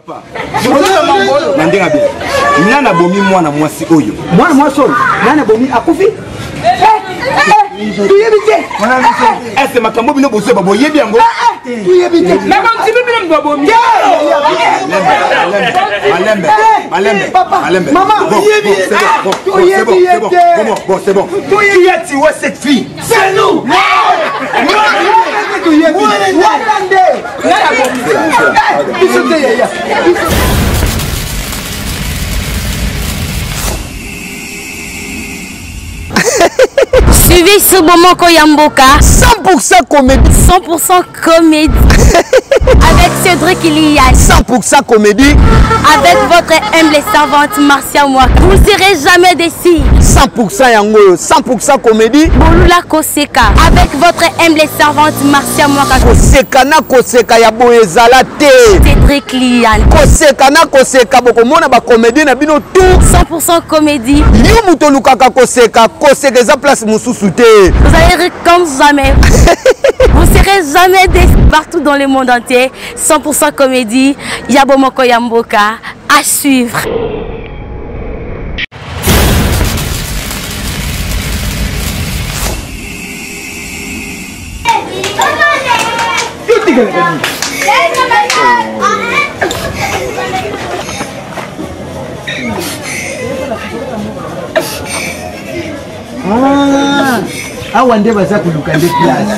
Papa, nandinga bien. Nana bomi mwana mwasi oyo. Mwana mwasi oyo. Nana bomi akufi. Tuyebite. Est-ce makambo bino bozo babo yebi yango? Tuyebite. Na bantu bino bomi. Malembe. Maman, c'est bon. Qui a tué cette fille? C'est nous. Suivez ce moment Koyamboka. 100% comédie. 100% comédie. Avec Cédric Ilias. 100% comédie. Avec votre humble servante Marcia Mwaka. Vous ne serez jamais déçus. 100% yango. 100% comédie. Bolula Koseka. Avec votre humble servante Marcia Mwaka. Koseka na Koseka ya boezala te. Cédric Lian. Koseka na Koseka boko mona ba comédie na bino tout. 100% comédie. Yo muto lukaka Koseka. Koseka za place mususu te. Vous allez rire comme jamais. Vous serez jamais déçus partout dans le monde entier. 100% comédie. Yabomoko Yamboka. À suivre. Awa nde baza kuluka nde place.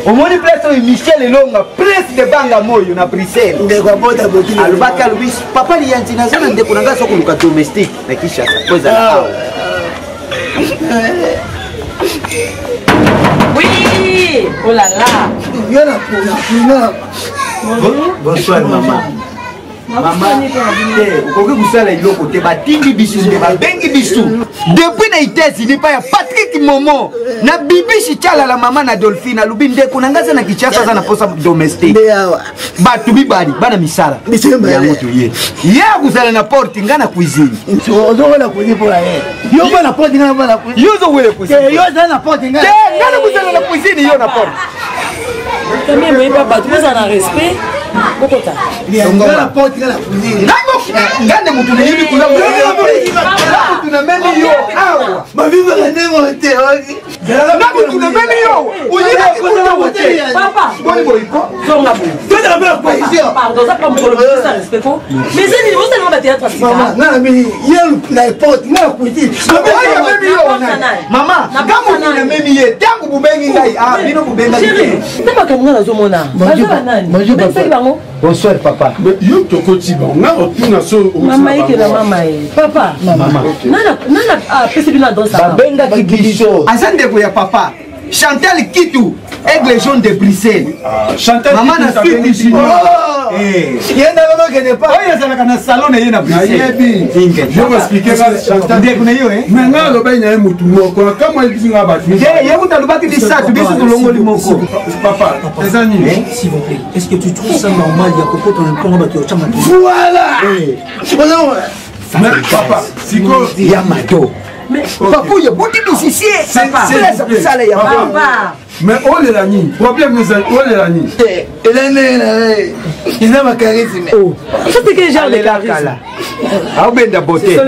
Omoni place oyo Michel Elonga place de banga moyo na Bruxelles. Ndeko boda bokili. Alubaka alubis papa liyanti nazana ndeko nanga so kuluka domestique na Kinshasa. Poza la. Oui. Oh là là. Yona kuna. Bonsoir maman. Maman, ukoki kusala iloko te batingi bisu te babengi bisu. Depuis na États-Unis pa ya Patrick Momo na Bibi Chichala la maman na Dolphine alubi ndeko nangaza na Kinshasa za na posa domestique. Batu bibali bana misala. Yango to ye. Ye kusala na porte ngana cuisine. Ozo wala cuisine pour la ye. Yo ba na porte ngana ba na cuisine. Yo zo wala cuisine. Yo za na porte ngana. Ngana kusala na cuisine yo na porte. Também mãe papa, tu vas en respect. Bokota. Ngana porte ngana cuisine. Ngana mutu na yibi kula. Mutu na memi yo. Awa. Ma viva la nemo te. Na mutu na memi yo. Uyiba kula wote. Papa. Boy boyko. Zonga bo. Tu es la belle position. Pardon, ça comme pour le ça respect ko. Mais c'est niveau ça va théâtre africain. Maman, na mimi yelu na porte ngana cuisine. Maman, kama una memi ye, tangu bubengi ngai. Ah, bino bubenga. Chérie, t'as pas comme na zomona. Bonjour papa. Bonsoir papa. Yo tokoti ba nga otuna so Mama yake na mama ye. Papa, Maman. Nana pesi bina dans ça. Benga kibiso. Asante ko ya papa. Chantal Kitu, aigle jaune de Bruxelles. Chantal Maman na fille ici. Yenda baba kene pa. Oyo zala kana salon na yena Bruxelles. Je vais expliquer ça Chantal. Ndeko na yo Mais nga lo baina mutu moko kama izinga ba. Ye kuta lubaki di sa tu biso tulongo limoko. Papa, ezani. S'il vous plaît, est-ce que tu trouves ça normal il y a coco dans le congo bato chama? Voilà. Mais papa, siko Yamato. Papa, il y a beaucoup de dossiers. C'est ça là ya Papa. mais on est la ni. Problème nous on est la ni. Il n'a pas charisme. Ça c'est quel genre de charisme? Ah ben da beauté. Ce sont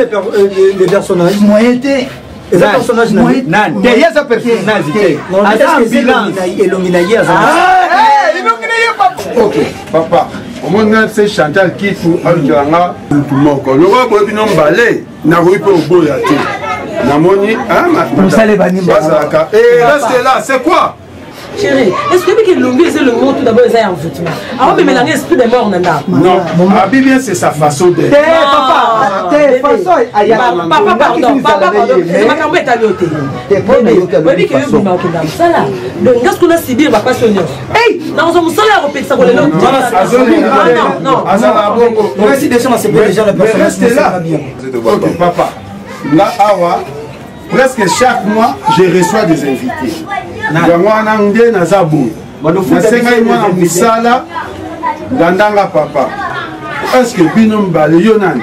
les personnages. Moyenté. Les personnages nan. Derrière ce personnage. Non, Attends, bilan. OK, papa. Au moins c'est Chantal qui faut alukanga mutu moko. Le wa boy bino mbale na ruipe oboya te. Namoni Musale banimba. Et reste là, c'est quoi? Chérie, est-ce que l'ombi c'est le mot tout d'abord c'est un vêtement? Alors mais mélanger esprit des morts nanda. Non, Abi bien c'est sa façon d'être. Papa, papa pardon, papa pardon. C'est ma cambe est allée au thé. Oui, que vous m'avez dit ça là. Donc qu'est-ce qu'on a subi va pas sonner. Hey, dans un salaire au pays ça voulait non. Non. Azala bongo. Merci déjà c'est pour déjà la personne. Restez là. OK, papa. Là awa presque chaque mois je reçois des invités. Moi nangé na zabu. Na senga moi na musala dandanga papa. Est-ce que binom bale yonan?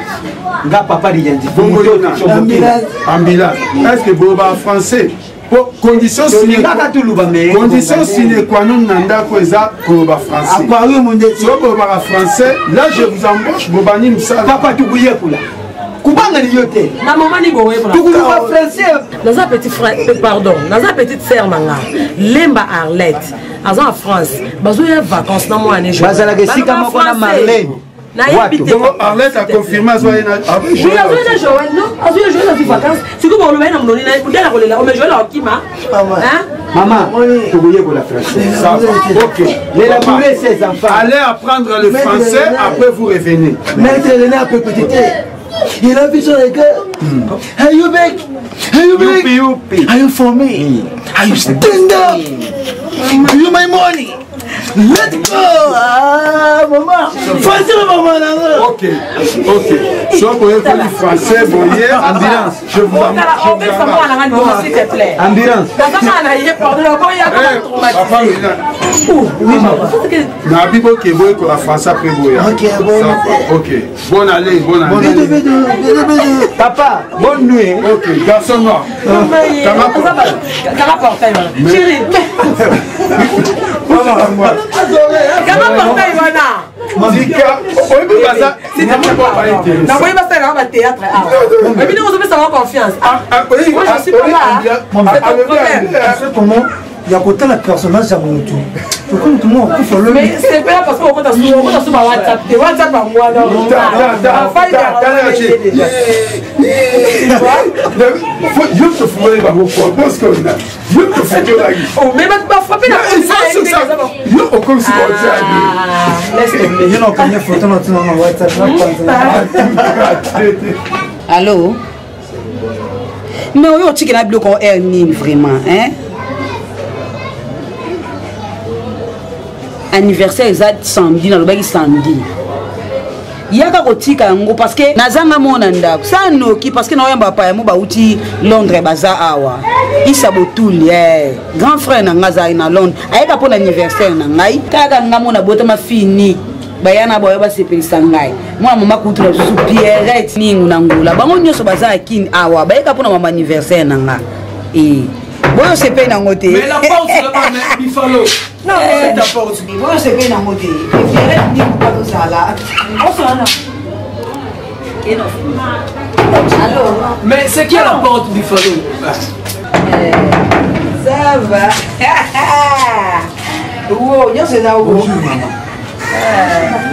Nga papa di yandi. Bongo yonan. Ambulance. Est-ce que boba français? condition sine qua non nanda koza koloba français. So koloba français, là je vous embauche bobani musala. Papa tukuye kula. Kubanga ni yote. Na maman ni gowe pour la. Tukuluba français. Dans un petit frère, pardon, dans un petite sœur nanga, Lemba Arlette, en France, bazo ya vacances na moi année. Bazala ke sika moko na Marlène. Donc Arlette a confirmé à Joël. Oui, Joël, non. Joël a fait vacances. C'est comme on le met dans mon lit, on dit la relais là, on met Joël en Kima. Maman, tu voulais pour la française. Ok. L'élaborer ses enfants. Allez apprendre le français, après vous revenez. Maître Léna peut peut-être. Il a vu sur les gars. Are you back? Are you back? Are you for me? Are you stand up? Are you my money? Let's go! Ah, maman! Français, maman! Ok, ok. Soit vous avez fait du français, voyez, ambulance. Je vous en s'il te plaît. Ambulance. Oui, maman. Nabibo qui est beau que la France a pris beau. Ok, bon. Ok. Bonne année, bonne année. Papa, bonne nuit. Ok, garçon noir. Chérie. Il y a côté la personnage à mon tour. Mais c'est pas parce qu'on compte sur WhatsApp. WhatsApp à moi. Je te ferai ma parce que je te ferai la vie. Oh, mais pas frapper la comme si allô? Mais on dit qu'il a bloqué vraiment, hein? Anniversaire exact samedi na lobaki samedi yaka kotika yango parce que nazanga mona ndako sa noki parce que na yamba pa mo bauti Londres baza awa isa botuli grand frère na ngaza na Londres ayeka pour l'anniversaire na ngai kaka ngamona botama fini bayana boyo basepelisa ngai mwana mama kutra su Pierrette ningu na ngula bango nyoso baza akini awa bayeka pour na mama anniversaire na nga boyo sepe na ngote mais la porte c'est pas Buffalo. Non, c'est ta porte. Boyo sepe na ngote Pierrette ningu pas sala on s'en a allô mais c'est qui la porte Buffalo? Ça va. Wow, yo c'est là. Bonjour maman.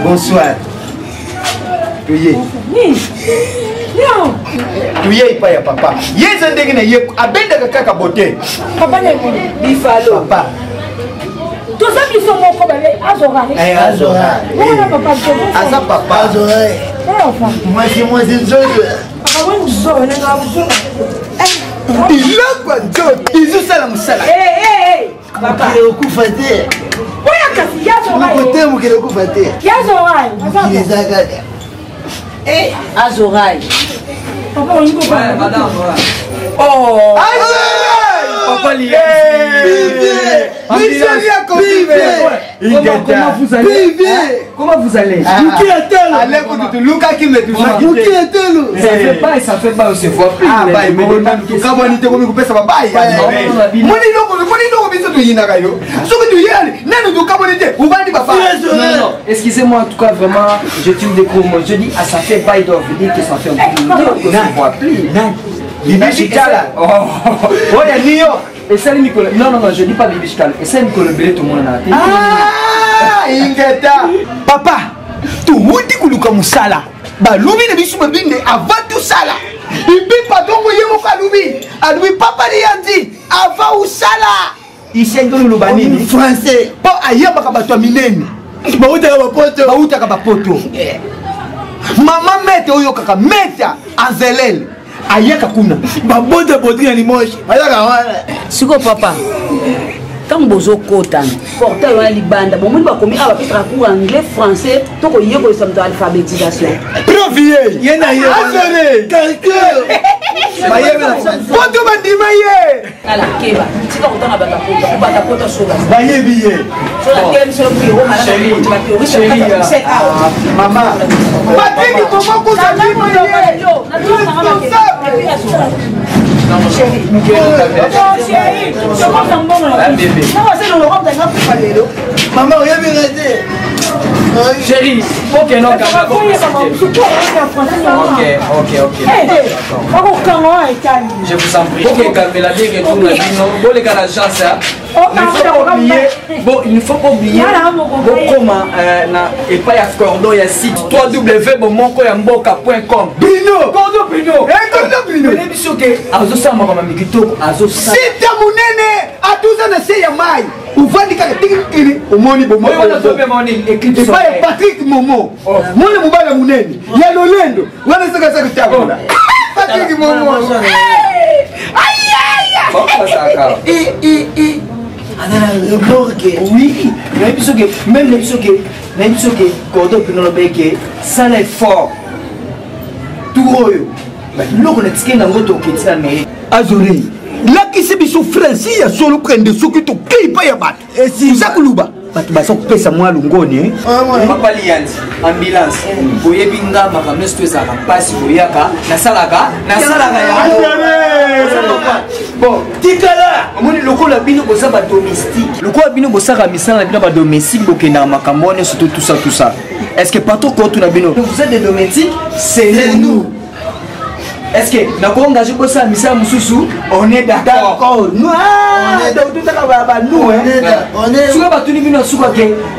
Bonsoir. Tuyé. Non. Tuyé pas ya papa. Yeza ndenge na ye abenda kaka bote. Papa ne Buffalo. Papa. Tous ça qui sont mon problème Azora. Azora. Voilà papa. Asa papa. Azora. Moi c'est une chose. Papa moi une zone na zone. Il a quoi d'autre? Il joue ça la musala. Papa le coup faté. Oya kasi ya Azora. Le côté mo le coup faté. Ya Azora. Il est agade. Azora. Papa on y go pas. Oh. Papa lié. Comment vous allez? Comment vous allez? Qui est-elle? Allez, Luca qui me touche. Qui est-elle? Ça fait pas et ça fait pas, on se voit plus. Ah, bah, mais on a tout ça, on a dit qu'on peut ça va pas. Non, excusez-moi, en tout cas, vraiment, je tire des gros mots. Je dis, ah, ça fait pas, il doit vous dire que ça fait un peu. On ne se voit plus. Oh, il y a New York. Et ça, Nicolas. Non, je dis pas Bibi Chikala. Et ça, Nicolas Belé, tout le monde en a. Ah, Ingeta. Papa, tout le monde dit que nous Moussala. Bah, Loubi ne bisu babine avant tout ça là. Il dit pas donc yemo ka Loubi. A Loubi papa lui a dit avant ou ça là. Il sait que nous banini français. Pas ayamba ka bato minene. Ba uta ka poto. Ba uta ka poto. Maman mette oyo kaka mette Anzelel. Ayaka kuna babote potri ya limoshi ayaka wana siko papa quand bozo kota portail wana libanda bomoni bakomi aba petra cours anglais français toko yeko samto alphabétisation provier yena ye asore calcul bayebe poto bandima ye ala keba tika kotanga batakota soba bayebi ye mama batiki komokusa Maman, oyebi rete. Chérie, ok, non, ok. Je vous en prie. Ok, calmez la bien que tout le monde. Bon, les gars, la chance, il ne faut pas oublier. Comment, et pas y a cordon, il y a site www.monkoyamboka.com. Bino! Cordon Bino! Cordon Bino! Azo sama kama mikitoko, azo sama. Sita munene, atuza na se ya mai. Uvandi kaka tikiri, omoni bomo. Oyo wana tobe moni, écrit sur Patrick Momo. Mwana mubala munene, ya Lolendo. Wana saka saka chakula. Patrick Momo. Aïe aïe. Oui, même les bisous que Cordon Bino le bec, ça l'est fort. Tout royo. L'eau on a tiré dans votre kitchen mais Azoré. Là qui se biso Francis ya solo prendre soki to kipa ya bat. Si zakuluba. Batu baso pesa mwa lungoni papa lianzi ambulance boyebi nga makambo sto ezaka pasi boyaka nasalaka ya bon tikala omoni lokola bino boza ba domestique lokola bino bosaka misala na bino ba domestique bokendaka makambo wana surtout tout ça est-ce que partout quand tu na bino vous êtes des domestiques c'est nous. Est-ce que nous avons engagé pour ça, Missa Moussoussou? On est d'accord. Nous,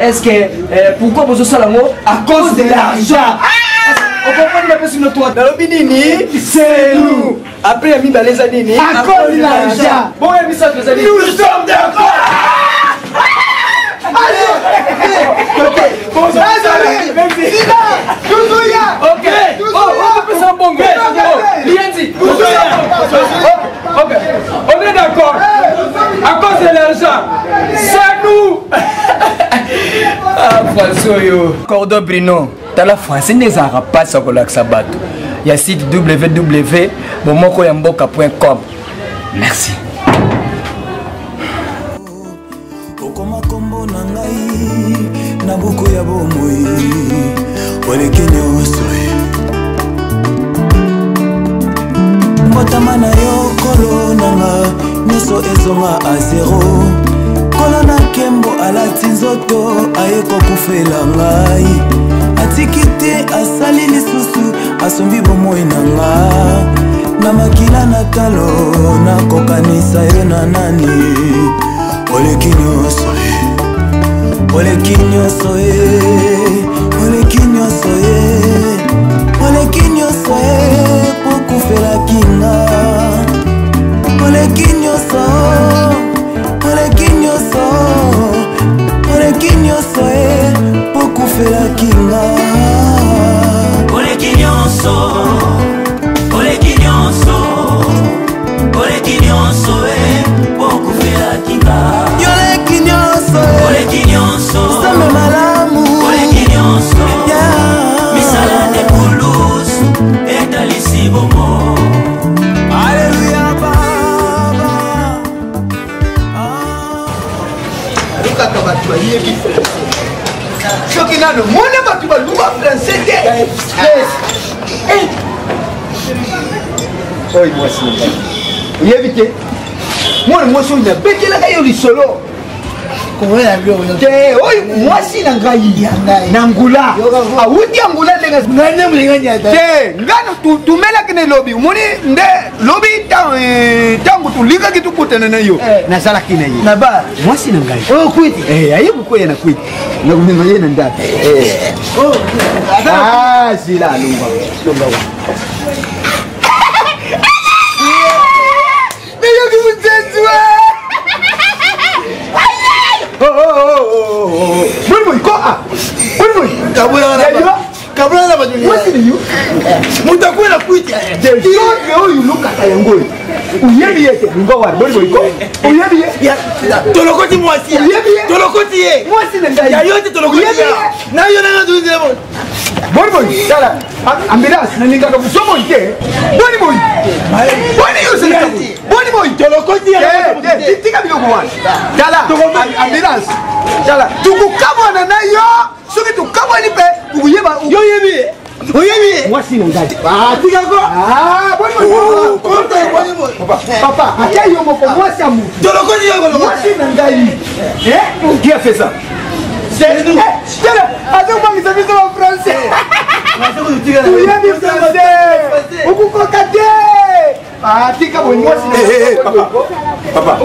est-ce que pourquoi vous avez ça à cause de l'argent? On comprend la personne de toi. C'est nous. Après, il y a les années. À cause de l'argent. Bon, il y a mis ça les années. Nous sommes d'accord. Ok. On est d'accord. À cause de l'argent. C'est nous. Ah, François, Cordon Bino. Dans la France, il n'y a pas de sabat. Il y a site www.monkoyamboka.com. Merci. Nabuko ya bomoi olekini osoi mbotamana yo kolo nanga nyonso ezonga a zero kolo na kembo alati nzoto ayeko kufela ngai atiki te asali lisusu asombi bomoi nanga na makila na talo nakokanisa yo na nani olekini osoi Olekinyo soe, olekinyo soe, olekinyo soe, poku fela kinga. Olekinyo so, olekinyo so, olekinyo soe, poku fela kinga. Olekinyo so, olekinyo so, olekinyo soe, poku fela kinga. Same malamu misala de Poulouse et Alici Bomo. Alléluia baba. Lukaka batu bayebi soki nano mona batu baluba français te. Oyi mwasi ngai oyebi te mwana mwasi oyo nabetelaka yo lisolo oyo mwasi na ngai na ngula awuti ya ngula te ngano tumelaki na lobi omoni nde lobi ntango tulikaki tukutana na yo nazalaki na ye mwasi na ngai aye kokwea na kwiti nakomema ye na ndata sila alonga nayoki mutenzwe Boy, go ah. Boy, kabula na bajuni. What are you? Mutakwenda kuita. Yo you look at yango. Uyebi yete ngo wa boy go. Uyebi ya tolokoti mwasi. Uyebi tolokoti ye. Mwasi na ndai. Ya yote tolokoti ya. Na yo na nduze mo. Boni boy, tala. Ambulance, nalingaka busomo te. Boni boy. Boni yose na kabu. Boni boy. Tolokoti ya. Tika biloko wana. Tala. Ambulance. Tala. Tukukamwana na yo. Soki tukamwani pe. Ukuyeba. Yo yebi. Oyebi. Mwasi ngai. Tika ko. Boni boy. Papa, akai yo moko mwasi amu. Tolokoti yo ko. Mwasi ngai. Qui a fait ça? C'est nous. Attends, moi, mes amis sont en français. Tu es français. Vous ah, tika bon moi papa.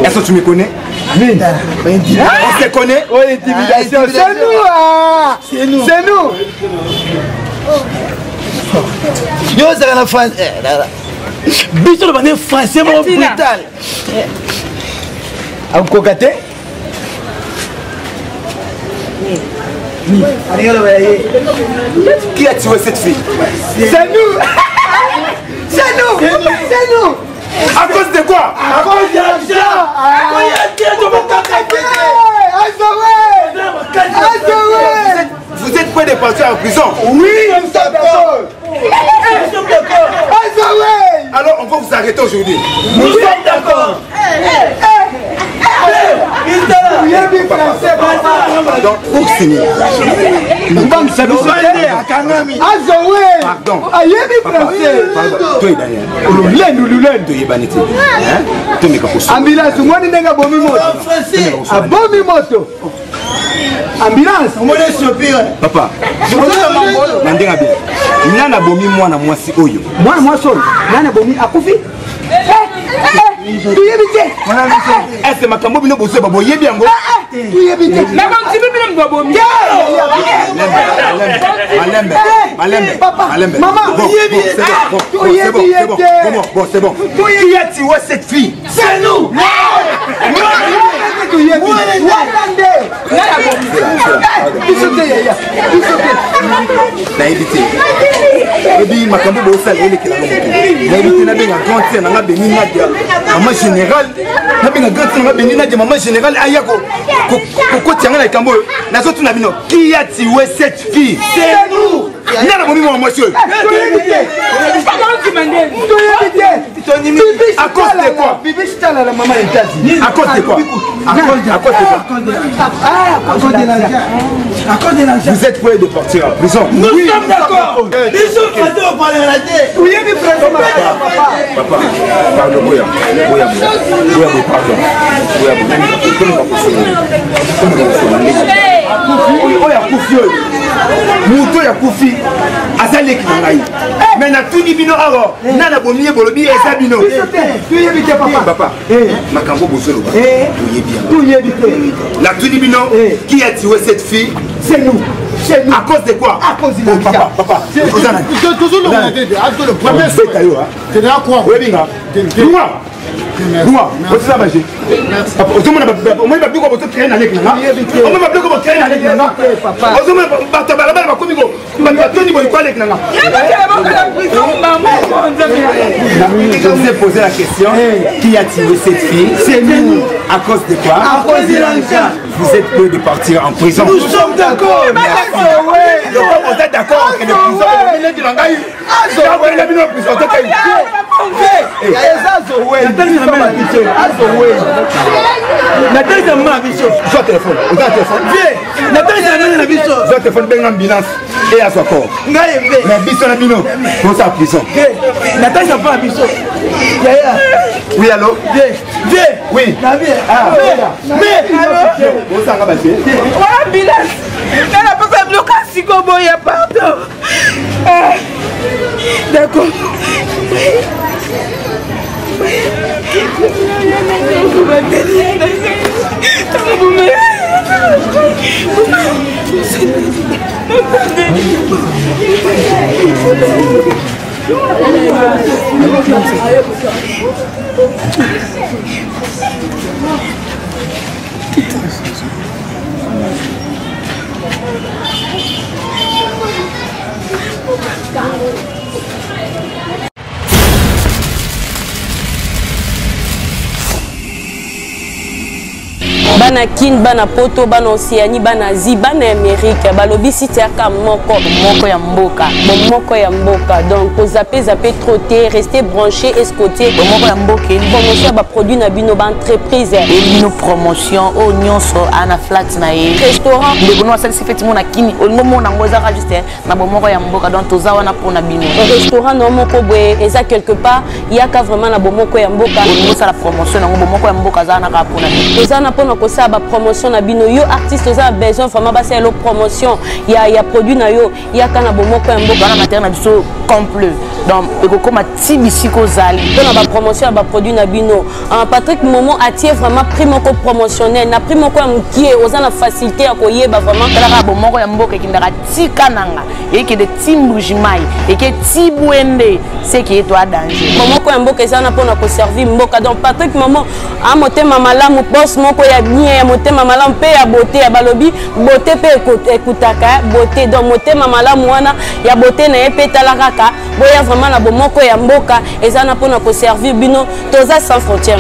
Est-ce que tu me connais? Oui. On se connaît? Oh, l'intimidation. C'est nous. C'est nous. C'est nous. Yo, c'est la France. Bicho le banné français mon brutal. À vous cocater? Qui a tué cette fille? C'est nous. C'est nous. C'est nous. À cause de quoi? À cause de l'argent. Vous êtes prêts de partir en prison? Oui, nous sommes d'accord. Alors on va vous arrêter aujourd'hui. Nous sommes d'accord. Pardon, pour signer. Pardon. Ambulance, on va chauffeur. Papa, nandinga bien. Nana bomi mwana mwasi oyo. Mwana mwasi oyo. Nana bomi akufi. Est-ce makambo bino bosse babo yebi yango? Na ko tibi bino babo mi. Malembe. Maman, c'est bon. Qui a tué cette fille? C'est nous. Na évité. Ebi makambo bo sala ele kila ngo. Na évité na benga grand na beni na dia. Maman général, na benga grand na beni na dia maman général ayako. Ko tianga na kambo. Na so tuna bino. Qui a tué cette fille? C'est nous. Nana bomi mo monsieur. À cause de quoi? La maman est à cause de quoi? À cause de l'argent. Vous êtes prêts de partir en prison? Nous sommes d'accord. Papa, pardon. Muto ya kufi azali kinangai mais na tuni bino alors nana bomiye bolobi eza bino tu yebi te papa makambo bosolo tu yebi la tuni bino qui a tué cette fille? C'est nous. À cause de quoi? À cause de l'argent. Papa, toujours le premier c'est tayo hein. Tu dois quoi? Oui binga. Moi, vous avez mangé. Papa, vous avez mangé quoi? Vous avez créé un avec là. Vous avez créé un avec là. Papa. Vous avez je vous ai posé la question. Qui a tué cette fille? C'est nous. À cause de quoi? À cause de l'argent. Vous êtes prêts de partir en prison? Nous sommes d'accord. Vous êtes d'accord que les prisons oui, allô? Oui. D'accord. bana kin bana poto bana Océanie bana Asie bana Amérique balobi site ya ka moko ya mboka donc vous zappez trop té rester branché escoté moko ya mboka promotion ba produit na bino ba entreprise et nos promotion au nyonso ana flat na restaurant de bono asali effectivement na kini olingo mona ngoza juste na bomoko ya mboka donc toza wana pona bino restaurant no moko boye eza quelque part yaka vraiment na bomoko ya mboka olingo sala promotion na bomoko ya mboka za na ka pona toza na pona ko sa ba promotion na bino yo artiste oza besoin vraiment ba sa lo promotion ya produit na yo yaka na bomoko ya mboka na matériel na biso complet donc ekoko matibisi ko zali pona ba promotion ba produit na bino Patrick Momo attirer vraiment prix moko promotionnel na prix moko ya mukie oza na facilité ya koyeba vraiment kala bomoko ya mboka kindaka tika nanga eke de timbujimai eke tibwende c'est qui est toi danger bomoko ya mboka eza na pona ko servir mboka donc Patrick Momo a motema malamu boss moko ya bien ya motema malamu pe ya beauté ya balobi beauté pe ekutaka beauté donc motema malamu wana ya beauté na pe talakaka boya vraiment na bomoko ya mboka eza na pona ko servir bino toza sans frontières